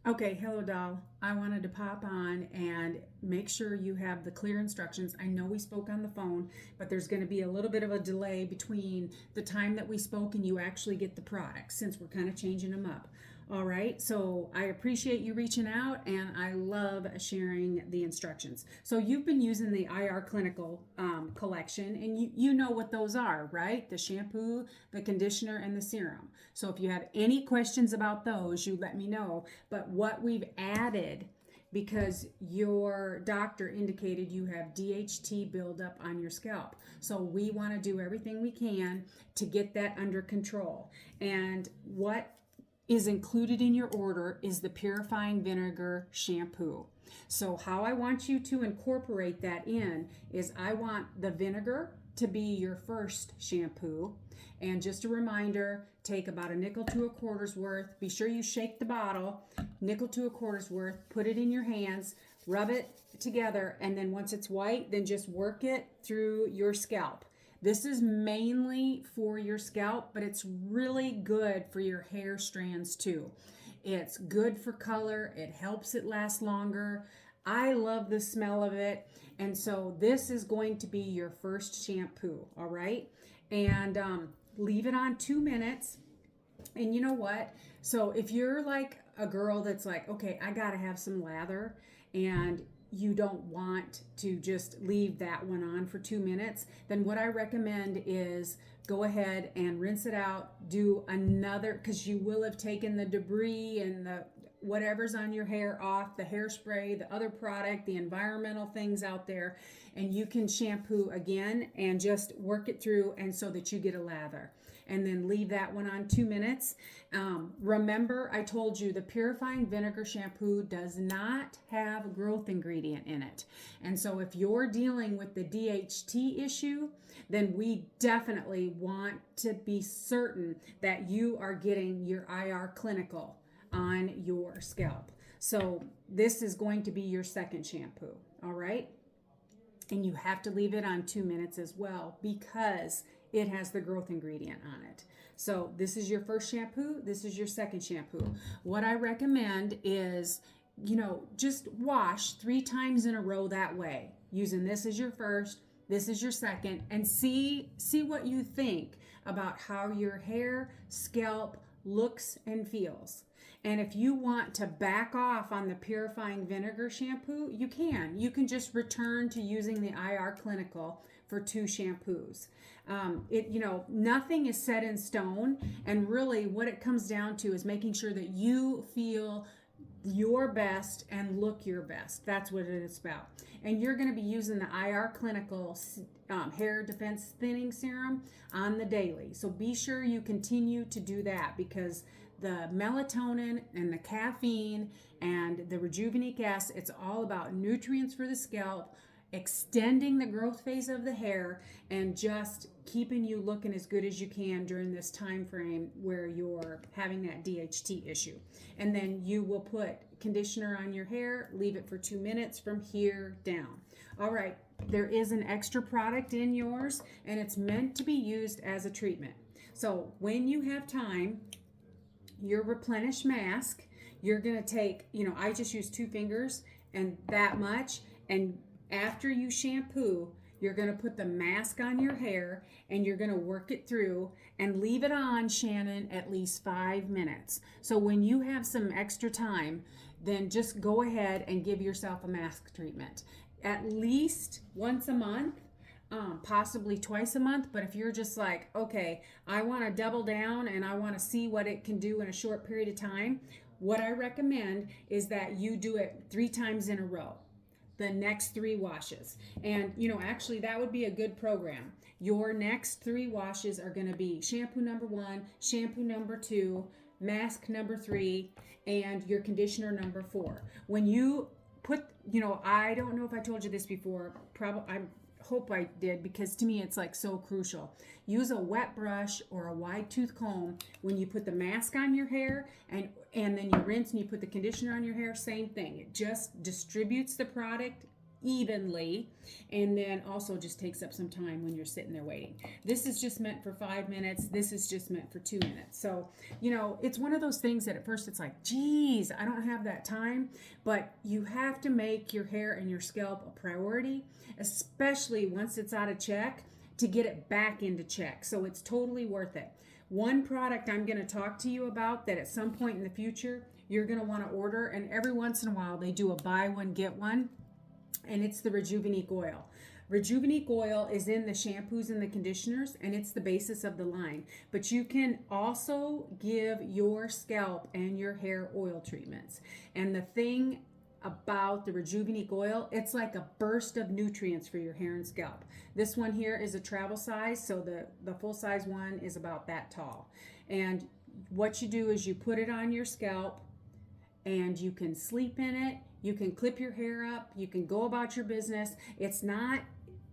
Okay, hello doll. I wanted to pop on and make sure you have the clear instructions. I know we spoke on the phone, but there's going to be a little bit of a delay between the time that we spoke and you actually get the products since we're kind of changing them up. All right, so I appreciate you reaching out and I love sharing the instructions. So you've been using the IR Clinical collection and you know what those are, right? The shampoo, the conditioner, and the serum. So if you have any questions about those, you let me know. But what we've added, because your doctor indicated you have DHT buildup on your scalp. So we want to do everything we can to get that under control. And what is included in your order is the Purifying Vinegar shampoo. So how I want you to incorporate that in is I want the vinegar to be your first shampoo. And just a reminder, take about a nickel to a quarter's worth. Be sure you shake the bottle, nickel to a quarter's worth, put it in your hands, rub it together, and then once it's white, then just work it through your scalp. This is mainly for your scalp, but it's really good for your hair strands too. It's good for color. It helps it last longer. I love the smell of it. And so this is going to be your first shampoo, all right? And leave it on 2 minutes. And you know what? So if you're like a girl that's like, okay, I gotta have some lather, and you don't want to just leave that one on for 2 minutes, then what I recommend is go ahead and rinse it out, do another, because you will have taken the debris and the whatever's on your hair off, the hairspray, the other product, the environmental things out there, and you can shampoo again and just work it through and so that you get a lather. And then leave that one on 2 minutes. Remember, I told you the Purifying Vinegar shampoo does not have a growth ingredient in it. And so if you're dealing with the DHT issue, then we definitely want to be certain that you are getting your IR Clinical on your scalp. So this is going to be your second shampoo, all right? And you have to leave it on 2 minutes as well because it has the growth ingredient on it. So this is your first shampoo. This is your second shampoo. What I recommend is, just wash 3 times in a row that way, using this as your first, this is your second, and see what you think about how your hair, scalp looks and feels. And if you want to back off on the Purifying Vinegar shampoo, you can. You can just return to using the IR Clinical for 2 shampoos. Nothing is set in stone, and really what it comes down to is making sure that you feel your best and look your best. That's what it is about. And you're going to be using the IR Clinical Hair Defense Thinning Serum on the daily. So be sure you continue to do that because the melatonin and the caffeine and the rejuvenate acid, it's all about nutrients for the scalp, extending the growth phase of the hair, and just keeping you looking as good as you can during this time frame where you're having that DHT issue. And then you will put conditioner on your hair, leave it for 2 minutes from here down. All right, there is an extra product in yours and it's meant to be used as a treatment. So when you have time, your Replenish Masque, you're going to take, I just use 2 fingers and that much, and after you shampoo, you're going to put the mask on your hair and you're going to work it through and leave it on, Shannon, at least 5 minutes. So when you have some extra time, then just go ahead and give yourself a mask treatment. At least once a month, possibly twice a month. But if you're just like, okay, I want to double down and I want to see what it can do in a short period of time, what I recommend is that you do it 3 times in a row, the next 3 washes. And actually that would be a good program. Your next 3 washes are going to be shampoo number 1, shampoo number 2, mask number 3, and your conditioner number 4. When you put, I don't know if I told you this before, probably I hope I did, because to me it's like so crucial. Use a wet brush or a wide tooth comb when you put the mask on your hair, and then you rinse and you put the conditioner on your hair. Same thing. It just distributes the product evenly, and then also just takes up some time when you're sitting there waiting. This is just meant for 5 minutes. This is just meant for 2 minutes. So, you know, it's one of those things that at first it's like, geez, I don't have that time, but you have to make your hair and your scalp a priority, especially once it's out of check, to get it back into check. So it's totally worth it. One product I'm going to talk to you about that at some point in the future you're going to want to order, and every once in a while they do a buy one get one, and it's the Rejuvenate oil. Rejuvenate oil is in the shampoos and the conditioners, and it's the basis of the line. But you can also give your scalp and your hair oil treatments. And the thing about the Rejuvenate oil, it's like a burst of nutrients for your hair and scalp. This one here is a travel size, so the full size one is about that tall. And what you do is you put it on your scalp, and you can sleep in it, you can clip your hair up, you can go about your business. It's not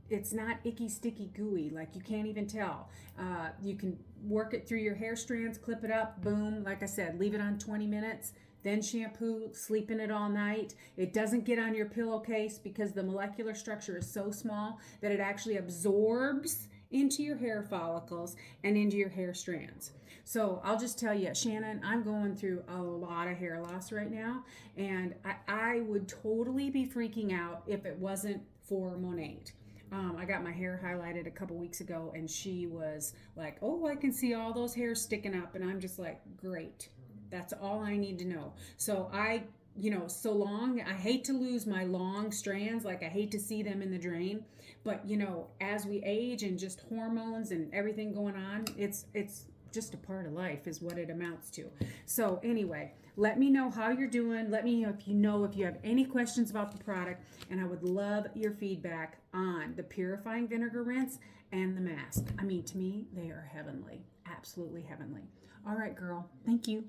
icky, sticky, gooey, like you can't even tell. You can work it through your hair strands, clip it up, boom. Like I said, leave it on 20 minutes, then shampoo, sleep in it all night. It doesn't get on your pillowcase because the molecular structure is so small that it actually absorbs into your hair follicles and into your hair strands. So I'll just tell you, Shannon, I'm going through a lot of hair loss right now, and I would totally be freaking out if it wasn't for Monate. I got my hair highlighted a couple weeks ago, and she was like, oh, I can see all those hairs sticking up, and I'm just like, great. That's all I need to know. So I hate to lose my long strands, like I hate to see them in the drain, but you know, as we age and just hormones and everything going on, it's just a part of life is what it amounts to. So anyway, let me know how you're doing. Let me know if you have any questions about the product, and I would love your feedback on the Purifying Vinegar Rinse and the mask. I mean, to me, they are heavenly, absolutely heavenly. All right, girl. Thank you.